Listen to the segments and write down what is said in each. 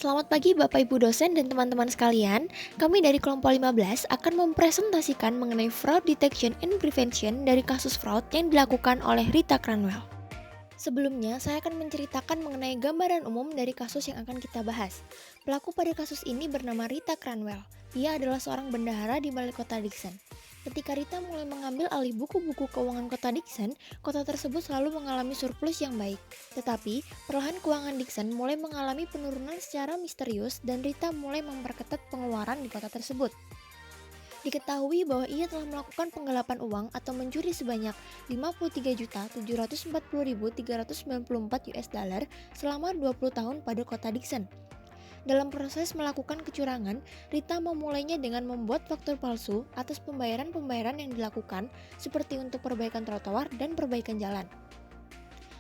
Selamat pagi Bapak Ibu dosen dan teman-teman sekalian. Kami dari kelompok 15 akan mempresentasikan mengenai fraud detection and prevention dari kasus fraud yang dilakukan oleh Rita Cranwell. Sebelumnya, saya akan menceritakan mengenai gambaran umum dari kasus yang akan kita bahas. Pelaku pada kasus ini bernama Rita Cranwell. Ia adalah seorang bendahara di balai kota Dixon. Ketika Rita mulai mengambil alih buku-buku keuangan kota Dixon, kota tersebut selalu mengalami surplus yang baik. Tetapi, perlahan keuangan Dixon mulai mengalami penurunan secara misterius dan Rita mulai memperketat pengeluaran di kota tersebut. Diketahui bahwa ia telah melakukan penggelapan uang atau mencuri sebanyak 53.740.394 US dollar selama 20 tahun pada kota Dixon. Dalam proses melakukan kecurangan, Rita memulainya dengan membuat faktur palsu atas pembayaran-pembayaran yang dilakukan seperti untuk perbaikan trotoar dan perbaikan jalan.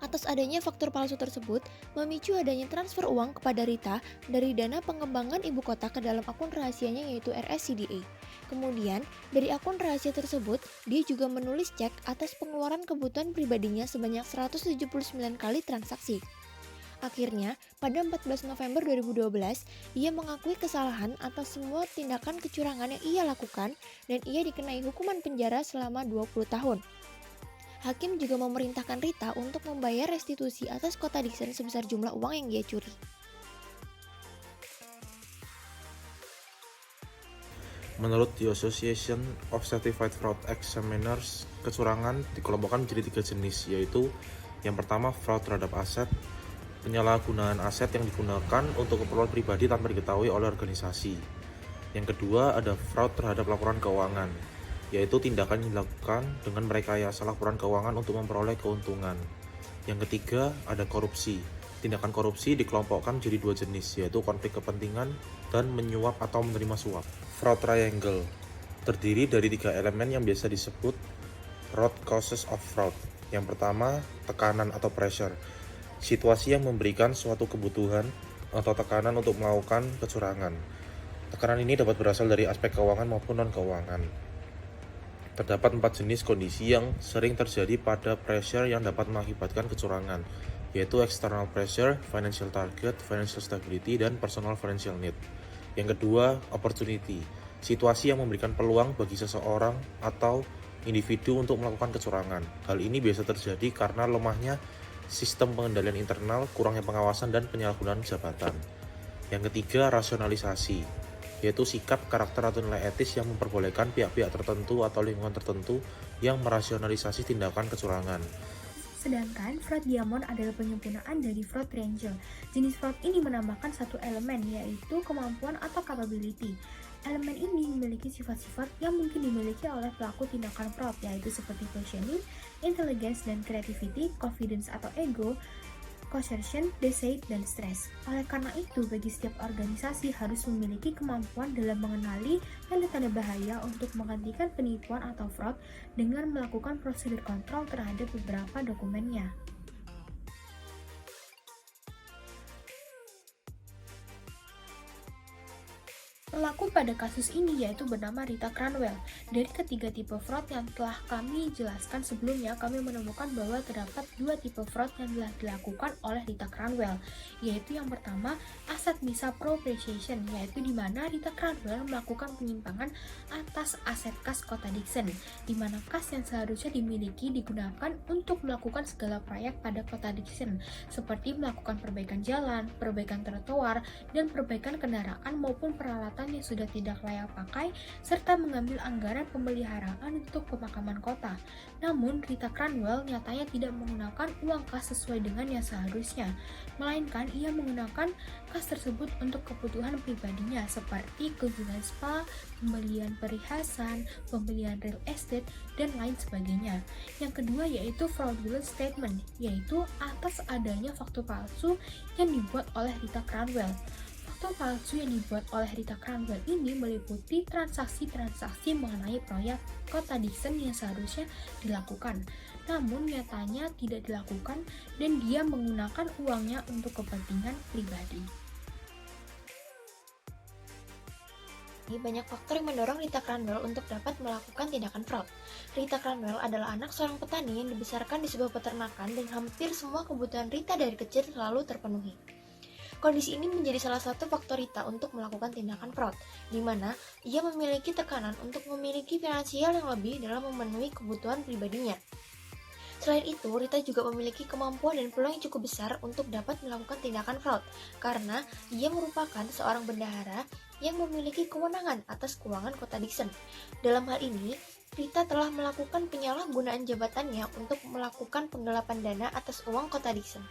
Atas adanya faktur palsu tersebut, memicu adanya transfer uang kepada Rita dari dana pengembangan ibu kota ke dalam akun rahasianya yaitu RSCDA. Kemudian, dari akun rahasia tersebut, dia juga menulis cek atas pengeluaran kebutuhan pribadinya sebanyak 179 kali transaksi. Akhirnya, pada 14 November 2012, ia mengakui kesalahan atas semua tindakan kecurangan yang ia lakukan dan ia dikenai hukuman penjara selama 20 tahun. Hakim juga memerintahkan Rita untuk membayar restitusi atas kota Dixon sebesar jumlah uang yang dia curi. Menurut The Association of Certified Fraud Examiners, kecurangan dikelompokkan menjadi 3 jenis, yaitu yang pertama fraud terhadap aset, penyalahgunaan aset yang digunakan untuk keperluan pribadi tanpa diketahui oleh organisasi. Yang kedua ada fraud terhadap laporan keuangan, yaitu tindakan yang dilakukan dengan merekayasa laporan keuangan untuk memperoleh keuntungan. Yang ketiga ada korupsi. Tindakan korupsi dikelompokkan menjadi 2 jenis, yaitu konflik kepentingan dan menyuap atau menerima suap. Fraud triangle terdiri dari 3 elemen yang biasa disebut root causes of fraud. Yang pertama, tekanan atau pressure. Situasi yang memberikan suatu kebutuhan atau tekanan untuk melakukan kecurangan. Tekanan ini dapat berasal dari aspek keuangan maupun non-keuangan. Terdapat 4 jenis kondisi yang sering terjadi pada pressure yang dapat mengakibatkan kecurangan, yaitu external pressure, financial target, financial stability, dan personal financial need. Yang kedua, opportunity. Situasi yang memberikan peluang bagi seseorang atau individu untuk melakukan kecurangan. Hal ini biasa terjadi karena lemahnya sistem pengendalian internal, kurangnya pengawasan, dan penyalahgunaan jabatan. Yang ketiga, rasionalisasi, yaitu sikap, karakter, atau nilai etis yang memperbolehkan pihak-pihak tertentu atau lingkungan tertentu yang merasionalisasi tindakan kecurangan. Sedangkan fraud diamond adalah penyempurnaan dari fraud triangle. Jenis fraud ini menambahkan satu elemen, yaitu kemampuan atau capability. Elemen ini memiliki sifat-sifat yang mungkin dimiliki oleh pelaku tindakan fraud, yaitu seperti questioning, intelligence dan creativity, confidence atau ego, coercion, deceit, dan stres. Oleh karena itu, bagi setiap organisasi harus memiliki kemampuan dalam mengenali tanda-tanda bahaya untuk menghentikan penipuan atau fraud dengan melakukan prosedur kontrol terhadap beberapa dokumennya. Pelaku pada kasus ini yaitu bernama Rita Cranwell. Dari ketiga tipe fraud yang telah kami jelaskan sebelumnya, kami menemukan bahwa terdapat 2 tipe fraud yang telah dilakukan oleh Rita Cranwell, yaitu yang pertama asset misappropriation, yaitu di mana Rita Cranwell melakukan penyimpangan atas aset kas kota Dixon, di mana kas yang seharusnya dimiliki digunakan untuk melakukan segala proyek pada kota Dixon, seperti melakukan perbaikan jalan, perbaikan trotoar, dan perbaikan kendaraan maupun peralatan yang sudah tidak layak pakai, serta mengambil anggaran pemeliharaan untuk pemakaman kota. Namun, Rita Cranwell nyatanya tidak menggunakan uang kas sesuai dengan yang seharusnya, melainkan ia menggunakan kas tersebut untuk kebutuhan pribadinya seperti kunjungan spa, pembelian perhiasan, pembelian real estate, dan lain sebagainya. Yang kedua yaitu fraudulent statement, yaitu atas adanya faktur palsu yang dibuat oleh Rita Cranwell. Faktur palsu yang dibuat oleh Rita Cranwell ini meliputi transaksi-transaksi mengenai proyek kota Dixon yang seharusnya dilakukan, namun nyatanya tidak dilakukan dan dia menggunakan uangnya untuk kepentingan pribadi. Banyak faktor yang mendorong Rita Cranwell untuk dapat melakukan tindakan fraud. Rita Cranwell adalah anak seorang petani yang dibesarkan di sebuah peternakan dan hampir semua kebutuhan Rita dari kecil selalu terpenuhi. Kondisi ini menjadi salah satu faktor Rita untuk melakukan tindakan fraud, di mana ia memiliki tekanan untuk memiliki finansial yang lebih dalam memenuhi kebutuhan pribadinya. Selain itu, Rita juga memiliki kemampuan dan peluang yang cukup besar untuk dapat melakukan tindakan fraud, karena ia merupakan seorang bendahara yang memiliki kewenangan atas keuangan Kota Dixon. Dalam hal ini, Rita telah melakukan penyalahgunaan jabatannya untuk melakukan penggelapan dana atas uang Kota Dixon.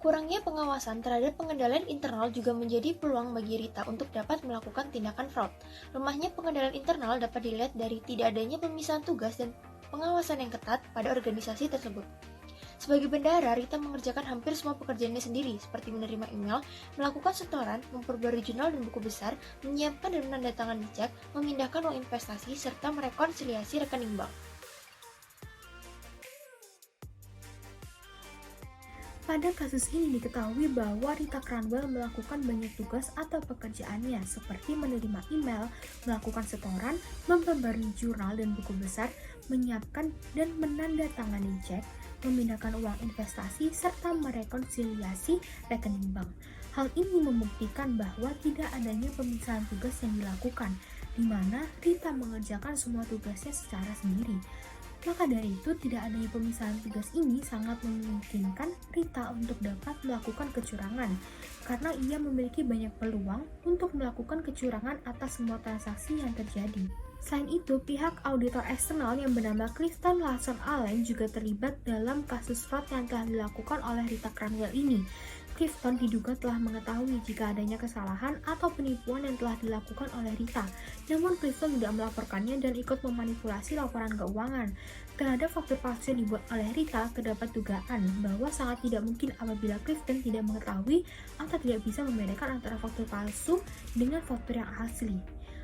Kurangnya pengawasan terhadap pengendalian internal juga menjadi peluang bagi Rita untuk dapat melakukan tindakan fraud. Lemahnya pengendalian internal dapat dilihat dari tidak adanya pemisahan tugas dan pengawasan yang ketat pada organisasi tersebut. Sebagai bendahara, Rita mengerjakan hampir semua pekerjaannya sendiri, seperti menerima email, melakukan setoran, memperbarui jurnal dan buku besar, menyiapkan dan menandatangani cek, memindahkan uang investasi, serta merekonsiliasi rekening bank. Pada kasus ini diketahui bahwa Rita Cranwell melakukan banyak tugas atau pekerjaannya seperti menerima email, melakukan setoran, memperbarui jurnal dan buku besar, menyiapkan dan menandatangani cek, memindahkan uang investasi, serta merekonsiliasi rekening bank. Hal ini membuktikan bahwa tidak adanya pemisahan tugas yang dilakukan, di mana Rita mengerjakan semua tugasnya secara sendiri. Maka dari itu, tidak adanya pemisahan tugas ini sangat memungkinkan Rita untuk dapat melakukan kecurangan, karena ia memiliki banyak peluang untuk melakukan kecurangan atas semua transaksi yang terjadi. Selain itu, pihak auditor eksternal yang bernama Clifton Lawson Allen juga terlibat dalam kasus fraud yang telah dilakukan oleh Rita Cranwell ini. Clifton diduga telah mengetahui jika adanya kesalahan atau penipuan yang telah dilakukan oleh Rita. Namun Clifton tidak melaporkannya dan ikut memanipulasi laporan keuangan. Terhadap faktur palsu yang dibuat oleh Rita, terdapat dugaan bahwa sangat tidak mungkin apabila Clifton tidak mengetahui atau tidak bisa membedakan antara faktur palsu dengan faktur yang asli.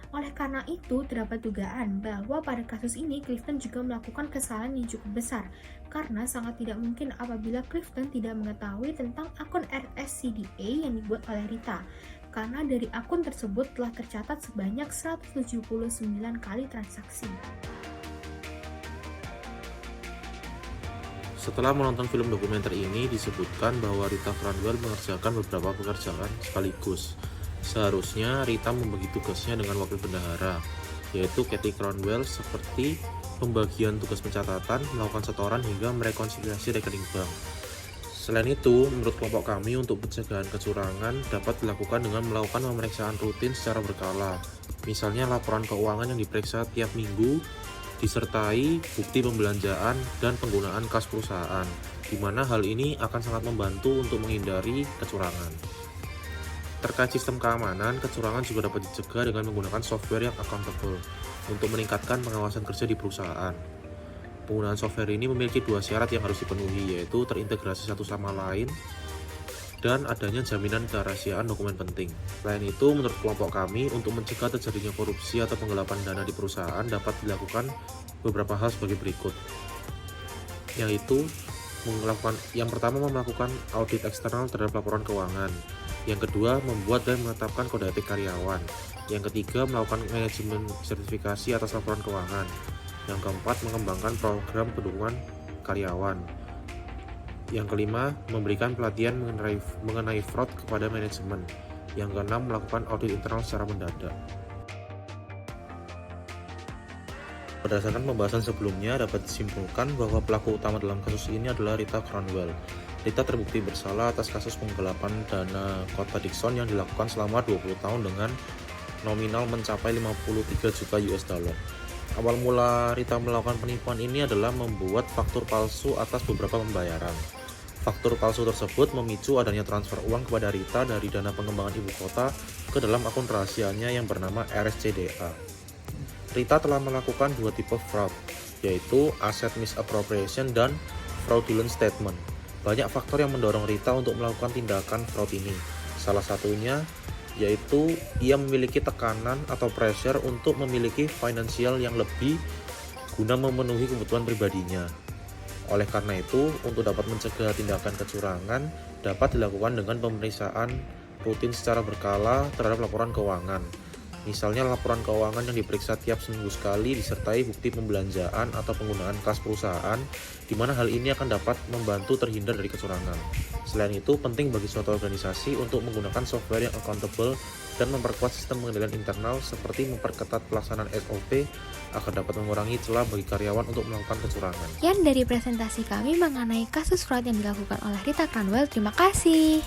Oleh karena itu, terdapat dugaan bahwa pada kasus ini Clifton juga melakukan kesalahan yang cukup besar, karena sangat tidak mungkin apabila Clifton tidak mengetahui tentang akun RSCDA yang dibuat oleh Rita, karena dari akun tersebut telah tercatat sebanyak 179 kali transaksi. Setelah menonton film dokumenter ini, disebutkan bahwa Rita Cranwell mengerjakan beberapa pekerjaan sekaligus. Seharusnya Rita membagi tugasnya dengan wakil bendahara, yaitu Kathy Cranwell, seperti pembagian tugas pencatatan, melakukan setoran, hingga merekonsiliasi rekening bank. Selain itu, menurut kelompok kami, untuk pencegahan kecurangan dapat dilakukan dengan melakukan pemeriksaan rutin secara berkala. Misalnya laporan keuangan yang diperiksa tiap minggu, disertai bukti pembelanjaan dan penggunaan kas perusahaan, di mana hal ini akan sangat membantu untuk menghindari kecurangan. Terkait sistem keamanan, kecurangan juga dapat dicegah dengan menggunakan software yang accountable untuk meningkatkan pengawasan kerja di perusahaan. Penggunaan software ini memiliki dua syarat yang harus dipenuhi, yaitu terintegrasi satu sama lain dan adanya jaminan kerahasiaan dokumen penting. Selain itu, menurut kelompok kami, untuk mencegah terjadinya korupsi atau penggelapan dana di perusahaan dapat dilakukan beberapa hal sebagai berikut, yaitu yang pertama, melakukan audit eksternal terhadap laporan keuangan. Yang kedua, membuat dan menetapkan kode etik karyawan. Yang ketiga, melakukan manajemen sertifikasi atas laporan keuangan. Yang keempat, mengembangkan program pendukungan karyawan. Yang kelima, memberikan pelatihan mengenai fraud kepada manajemen. Yang keenam, melakukan audit internal secara mendadak. Berdasarkan pembahasan sebelumnya, dapat disimpulkan bahwa pelaku utama dalam kasus ini adalah Rita Cranwell. Rita terbukti bersalah atas kasus penggelapan dana Kota Dixon yang dilakukan selama 20 tahun dengan nominal mencapai 53 juta US dollar. Awal mula Rita melakukan penipuan ini adalah membuat faktur palsu atas beberapa pembayaran. Faktur palsu tersebut memicu adanya transfer uang kepada Rita dari dana pengembangan ibu kota ke dalam akun rahasianya yang bernama RSCDA. Rita telah melakukan dua tipe fraud, yaitu asset misappropriation dan fraudulent statement. Banyak faktor yang mendorong Rita untuk melakukan tindakan fraud ini. Salah satunya yaitu ia memiliki tekanan atau pressure untuk memiliki finansial yang lebih guna memenuhi kebutuhan pribadinya. Oleh karena itu, untuk dapat mencegah tindakan kecurangan dapat dilakukan dengan pemeriksaan rutin secara berkala terhadap laporan keuangan. Misalnya laporan keuangan yang diperiksa tiap seminggu sekali disertai bukti pembelanjaan atau penggunaan kas perusahaan, di mana hal ini akan dapat membantu terhindar dari kecurangan. Selain itu, penting bagi suatu organisasi untuk menggunakan software yang accountable dan memperkuat sistem pengendalian internal seperti memperketat pelaksanaan SOP agar dapat mengurangi celah bagi karyawan untuk melakukan kecurangan. Sekian dari presentasi kami mengenai kasus fraud yang dilakukan oleh Rita Cranwell. Terima kasih.